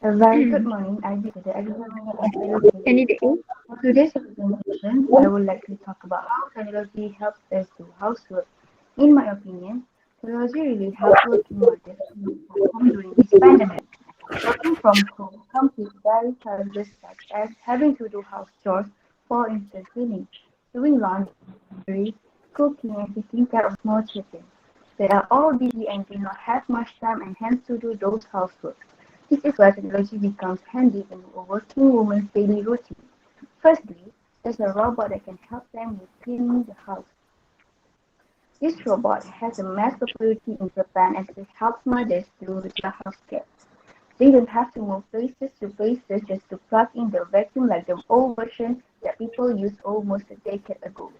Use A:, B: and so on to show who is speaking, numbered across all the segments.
A: A very good morning, IB to the examiner and fellow students.
B: Candidate A.
A: For today's presentation, I would like to talk about how technology helps us do housework. In my opinion, technology really helped working mothers to work from home during this pandemic. Working from home comes with very challenges such as having to do house chores, for instance cleaning, doing laundry, cooking and taking care of small children. They are all busy and do not have much time and hands to do those housework. This is where technology becomes handy in a working woman's daily routine. Firstly, there's a robot that can help them with cleaning the house. This robot has a mass popularity in Japan as it helps mothers do their house care. They don't have to move places to places just to plug in the vacuum like the old version that people used almost a decade ago.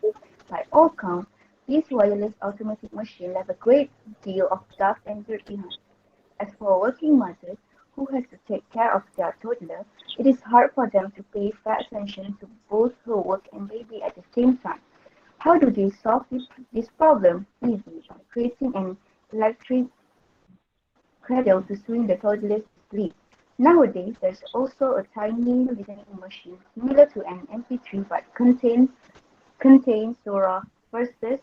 A: By all counts, this wireless automatic machine left a great deal of dust and dirt behind. As for working mothers who has to take care of their toddler, it is hard for them to pay fair attention to both her work and baby at the same time. How do they solve this problem? Easy, by creating an electric cradle to swing the toddler to sleep. Nowadays, there's also a tiny listening machine similar to an MP3 but contains surah verses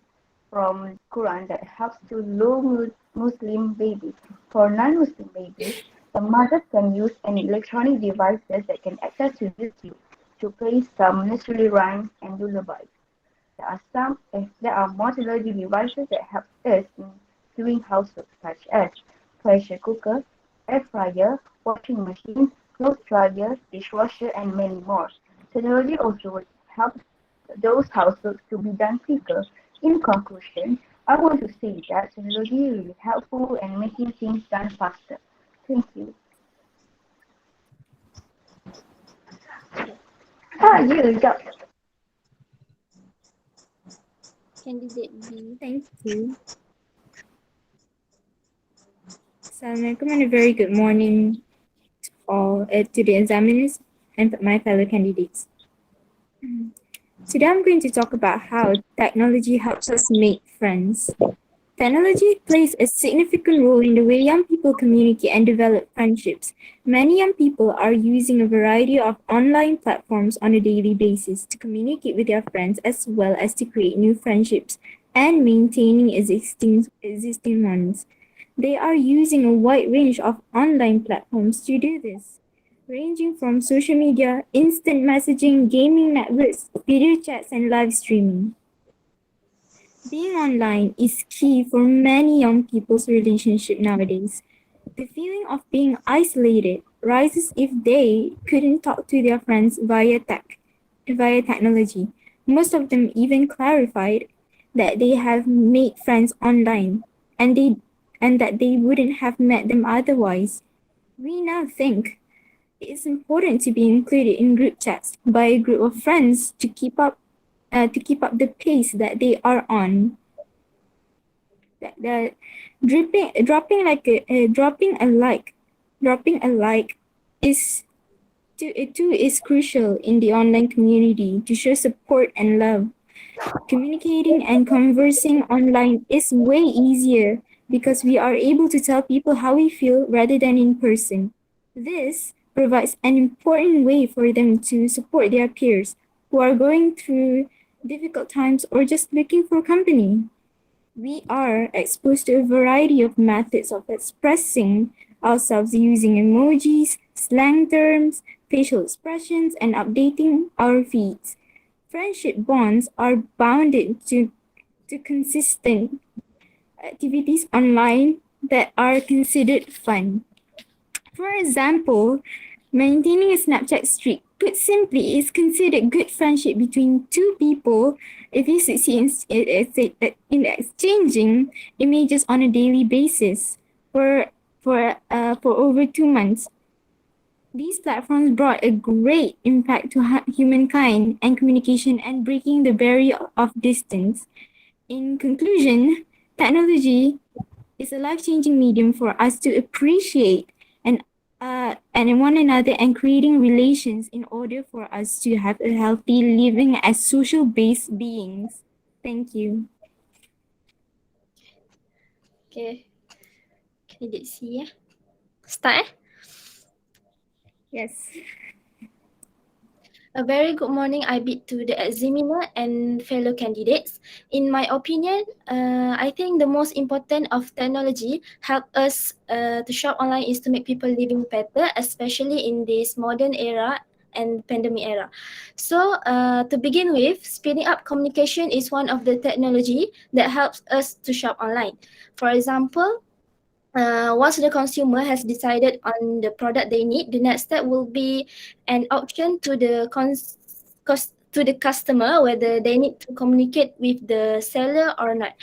A: from Quran that helps to lull Muslim babies. For non-Muslim babies, the mother can use an electronic devices that can access to YouTube to play some nursery rhymes and lullabies. There are more technology devices that help us in doing housework such as pressure cooker, air fryer, washing machine, clothes dryer, dishwasher, and many more. Technology also helps those housework to be done quicker. In conclusion, I want to say that technology is really helpful in making things done faster. Thank you. You go.
B: Candidate B. Thank you. Assalamualaikum and a very good morning all to the examiners and my fellow candidates. Today I'm going to talk about how technology helps us make friends. Technology plays a significant role in the way young people communicate and develop friendships. Many young people are using a variety of online platforms on a daily basis to communicate with their friends as well as to create new friendships and maintaining existing ones. They are using a wide range of online platforms to do this, ranging from social media, instant messaging, gaming networks, video chats, and live streaming. Being online is key for many young people's relationship nowadays. The feeling of being isolated rises if they couldn't talk to their friends via technology. Most of them even clarified that they have made friends online and that they wouldn't have met them otherwise. We now think it is important to be included in group chats by a group of friends to keep up the pace that they are on. That dropping a like is it too is crucial in the online community to show support and love. Communicating and conversing online is way easier because we are able to tell people how we feel rather than in person. This provides an important way for them to support their peers who are going through difficult times or just looking for company. We are exposed to a variety of methods of expressing ourselves using emojis, slang terms, facial expressions, and updating our feeds. Friendship bonds are bounded to consistent activities online that are considered fun. For example, maintaining a Snapchat streak, put simply, is considered good friendship between two people if you succeed in exchanging images on a daily basis for over 2 months. These platforms brought a great impact to humankind and communication and breaking the barrier of distance. In conclusion, technology is a life-changing medium for us to appreciate and one another and creating relations in order for us to have a healthy living as social-based beings. Thank you.
C: Okay. Candidate C ya. Start
B: Yes.
C: A very good morning, I bid to the examiner and fellow candidates. In my opinion, I think the most important of technology help us to shop online is to make people living better, especially in this modern era and pandemic era. So, to begin with, speeding up communication is one of the technology that helps us to shop online. For example, once the consumer has decided on the product they need, the next step will be an option to the to the customer whether they need to communicate with the seller or not.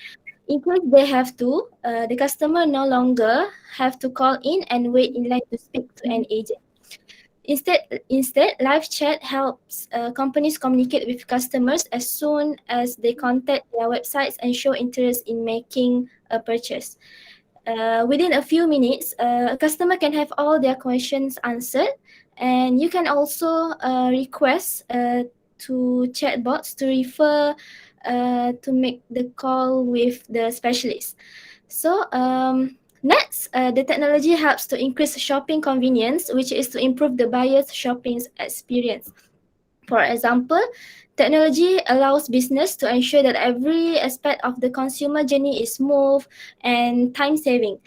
C: In case they have to, the customer no longer have to call in and wait in line to speak to an agent. Instead, live chat helps companies communicate with customers as soon as they contact their websites and show interest in making a purchase. Within a few minutes, a customer can have all their questions answered, and you can also request to chatbots to refer to make the call with the specialist. So, next, the technology helps to increase shopping convenience, which is to improve the buyer's shopping experience. For example, technology allows business to ensure that every aspect of the consumer journey is smooth and time saving.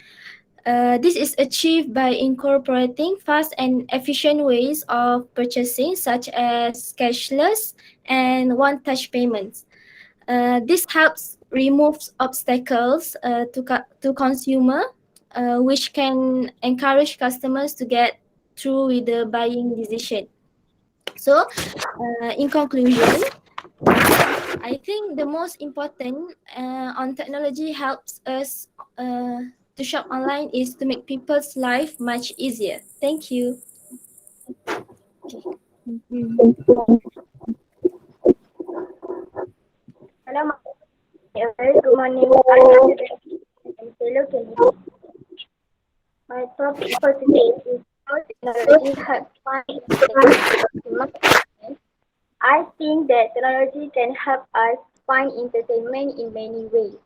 C: This is achieved by incorporating fast and efficient ways of purchasing, such as cashless and one touch payments. This helps remove obstacles to consumer, which can encourage customers to get through with the buying decision. So, in conclusion, I think the most important on technology helps us to shop online is to make people's life much easier. Thank you.
B: Thank you.
D: Hello, a very good morning. I am and fellow candidates. My topic for today is how technology helps find entertainment. I think that technology can help us find entertainment in many ways.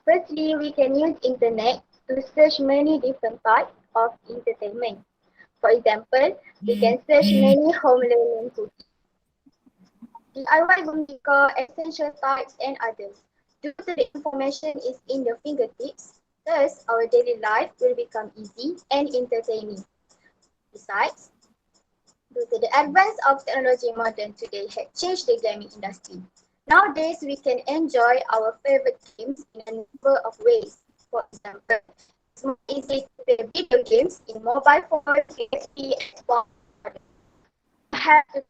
D: Firstly, we can use internet to search many different types of entertainment. For example, we can search many home learning tools, DIY Gumika, essential types, and others. Due to the information is in the fingertips, thus our daily life will become easy and entertaining. Besides, due to the advance of technology modern today has changed the gaming industry. Nowadays, we can enjoy our favorite games in a number of ways. For example, it's more easy to play video games in mobile phones, PSP, Xbox. We have to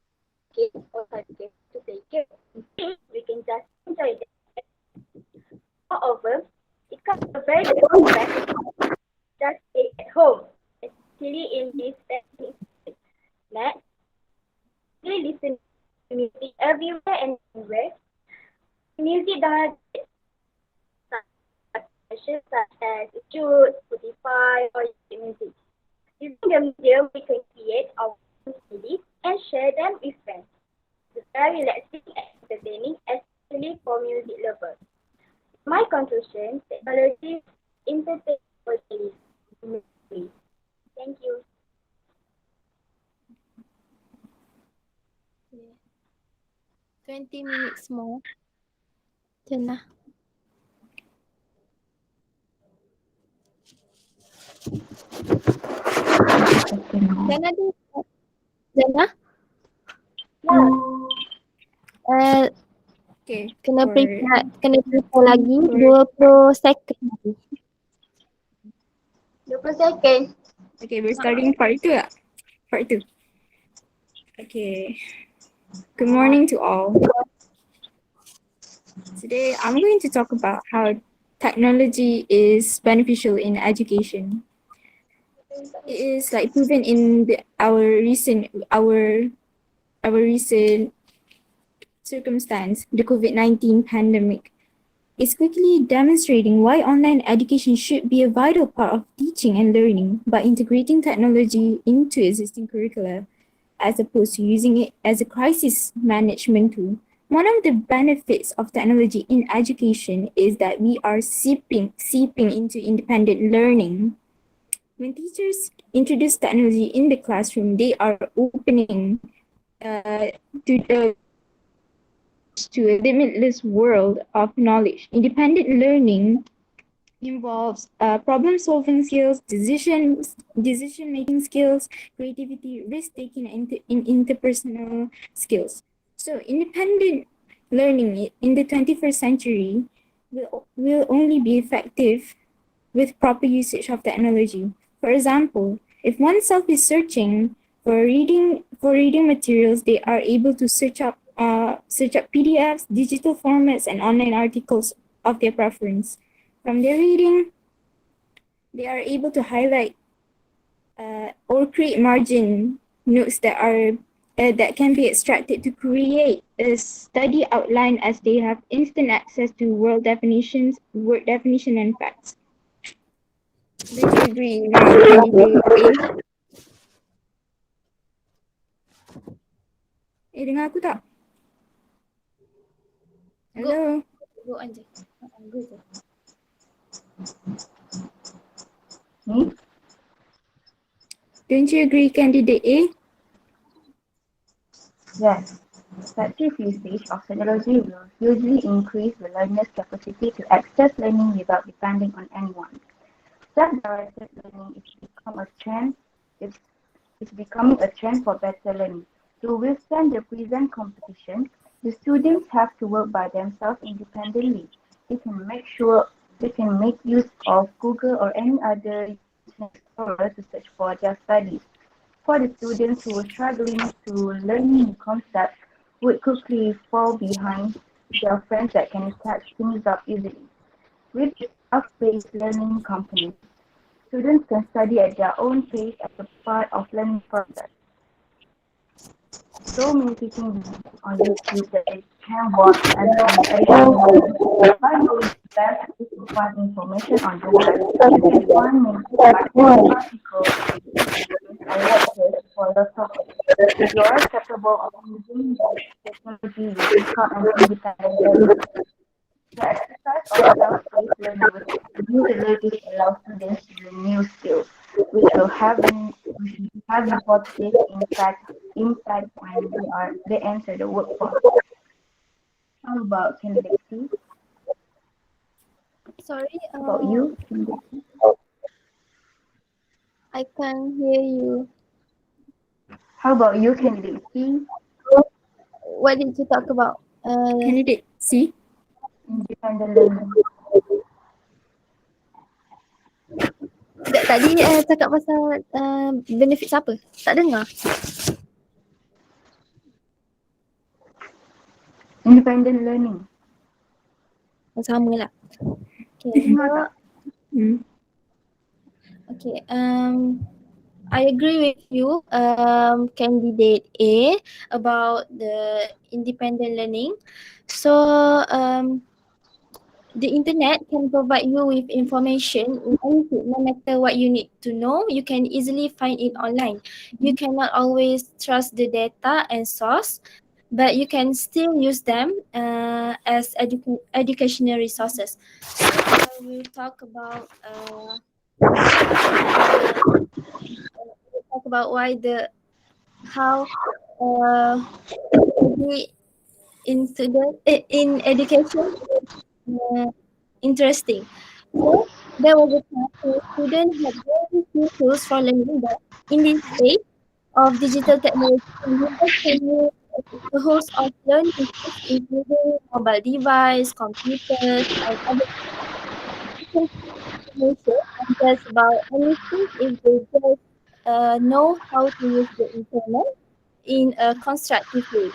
D: game or certificate to play game. We can just enjoy them. Moreover, it comes a very good benefit just stay at home, especially in this pandemic. Next, we listen to music everywhere and anywhere. Music downloaded such as YouTube, Spotify, or YouTube Music. Using the medium, we can create our own CDs and share them with friends. It's very relaxing and entertaining, especially for music lovers. My conclusion, technology entertains our daily lives. Thank you.
C: 20 minutes more. Jannah. Jannah tu. Jannah. Uh,
B: Okay.
C: kena
B: For
C: prepare lagi 20 second lagi.
D: 20 second.
B: okay, we're starting part two. Part two. Okay. Good morning to all. Today, I'm going to talk about how technology is beneficial in education. It is like proven in our recent circumstance, the COVID-19 pandemic. Is quickly demonstrating why online education should be a vital part of teaching and learning by integrating technology into existing curricula, as opposed to using it as a crisis management tool. One of the benefits of technology in education is that we are seeping into independent learning. When teachers introduce technology in the classroom, they are opening students to a limitless world of knowledge. Independent learning involves problem-solving skills, decision-making skills, creativity, risk-taking, and interpersonal skills. So, independent learning in the 21st century will only be effective with proper usage of technology. For example, if oneself is searching for reading materials, they are able to search up PDFs, digital formats, and online articles of their preference. From their reading, they are able to highlight or create margin notes that can be extracted to create a study outline as they have instant access to word definition, and facts. Don't you agree with candidate A? Dengar aku tak?
C: Go,
B: Hello?
C: go on je. Go je.
A: Me?
B: Don't you agree, candidate A?
A: Yes. Effective usage of technology will hugely increase the learner's capacity to access learning without depending on anyone. Self-directed learning is become a trend. It's, it's becoming a trend for better learning. To withstand the present competition, the students have to work by themselves independently. They can make use of Google or any other Internet Explorer to search for their studies. For the students who are struggling to learn new concepts would quickly fall behind their friends that can catch things up easily. With fast-paced learning companies, students can study at their own pace as a part of learning process. So many teaching videos on YouTube that they can watch and from additional learning. By knowing the best ways to find information on the web, you can find many articles, videos, and lectures for your topic. You are capable of using this technology will become an independent learner. The exercise of self-paced learning with new technologies allows students to learn new skills, which will have a positive impact when they enter the workforce. How about candidate C?
C: Sorry,
A: How about you, candidate C?
C: I can't hear you.
A: How about you, candidate C?
C: What did you talk about?
B: Candidate C?
A: Independent learning.
C: Tadi cakap pasal benefit apa? Tak dengar.
A: Independent learning.
C: Sama lah. Okay,
A: Dengar
C: so
A: tak?
C: okay. I agree with you, candidate A, about the independent learning. So, the internet can provide you with information in anything, no matter what you need to know. You can easily find it online. You cannot always trust the data and source, but you can still use them as educational resources. So I will talk about why how technology in education uh, interesting. So there was a time where students had very few tools for learning, but in this age of digital technology, users can use a host of learning tools, including mobile device, computers, and other information and just about anything if they just know how to use the internet in a constructive way.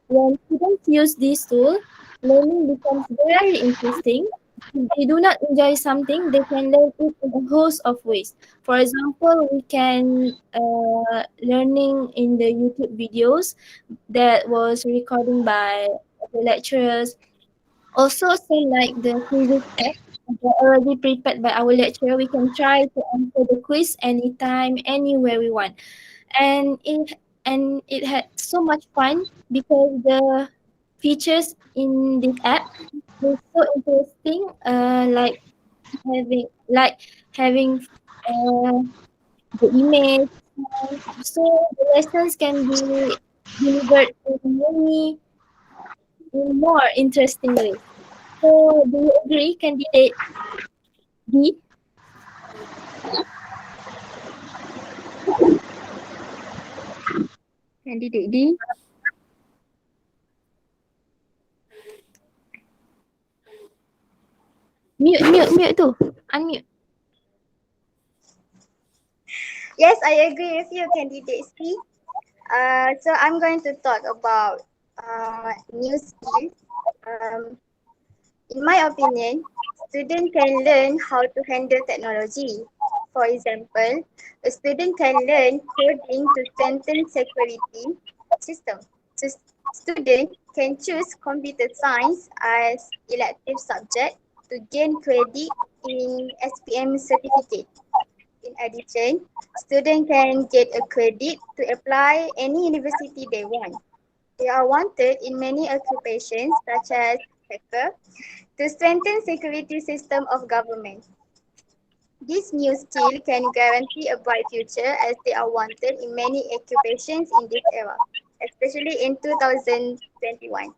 C: When students use this tool, learning becomes very interesting. If they do not enjoy something, they can learn it in a host of ways. For example, we can learning in the YouTube videos that was recording by the lecturers. Also, same like the quizzes app, they're already prepared by our lecturer. We can try to answer the quiz anytime, anywhere we want. And it had so much fun because the features in this app is so interesting. Like having uh, the image. So the lessons can be delivered in more interesting ways. So do you agree, candidate D?
B: Candidate D.
C: Mute tu. Unmute.
D: Yes, I agree with you, candidate C. So I'm going to talk about new skills. Um, in my opinion, students can learn how to handle technology. For example, a student can learn coding to strengthen security system. So student can choose computer science as elective subject to gain credit in SPM certificate. In addition, students can get a credit to apply any university they want. They are wanted in many occupations such as hacker to strengthen security system of government. This new skill can guarantee a bright future as they are wanted in many occupations in this era, especially in 2021.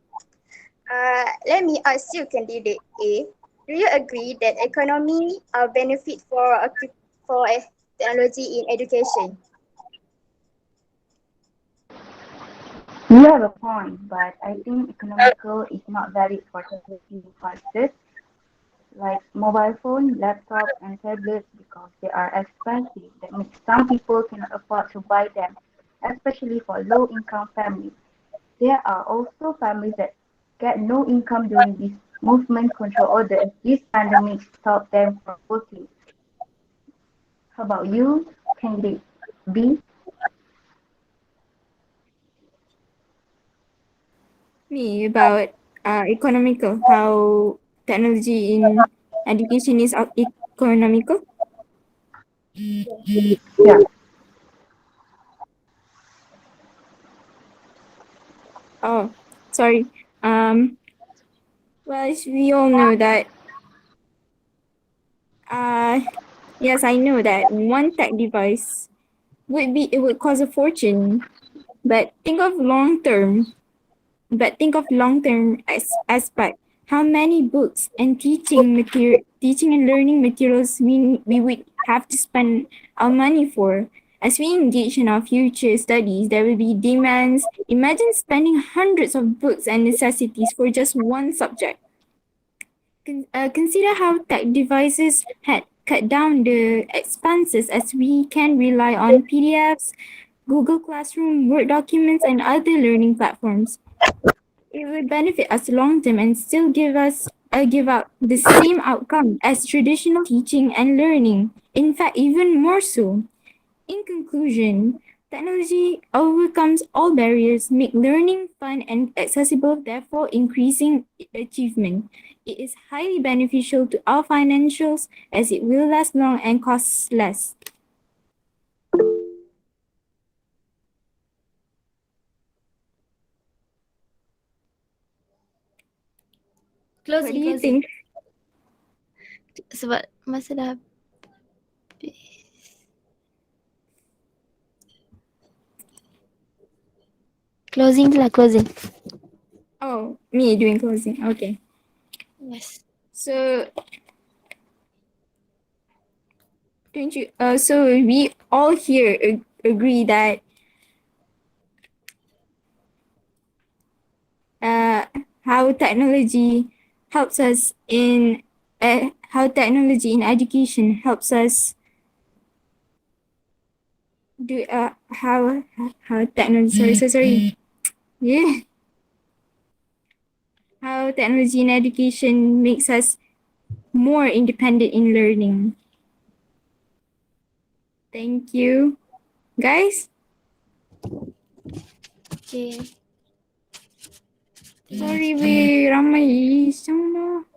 D: Let me ask you, candidate A, do you agree that economy are benefit for technology in education?
A: You have a point, but I think economical is not valid for technology devices like mobile phone, laptop, and tablets because they are expensive. That means some people cannot afford to buy them, especially for low-income families. There are also families that get no income during this movement control order as this pandemic stopped them from working. How about you, candidate B?
B: Me about economical. How technology in education is economical.
A: Yeah.
B: Oh, sorry. Well, as we all know that. Uh, yes, I know that one tech device it would cost a fortune. But think of long term. But think of long term aspect. How many books and teaching and learning materials we would have to spend our money for? As we engage in our future studies, there will be demands. Imagine spending hundreds of books and necessities for just one subject. Consider how tech devices had cut down the expenses as we can rely on PDFs, Google Classroom, Word documents, and other learning platforms. It would benefit us long term and still give out the same outcome as traditional teaching and learning. In fact, even more so. In conclusion, technology overcomes all barriers, make learning fun and accessible, therefore increasing achievement. It is highly beneficial to our financials as it will last long and costs less. What do
C: Closing,
B: you
C: closing.
B: think?
C: Sebab masa dah habis. Closing tu lah, closing.
B: Oh, me doing closing. Okay.
C: Yes.
B: So don't you so we all here agree that uh, how technology helps us in how technology in education helps us do how technology sorry yeah how technology in education makes us more independent in learning. Thank you, guys.
C: Okay.
B: Sorry, we ramai. Sama.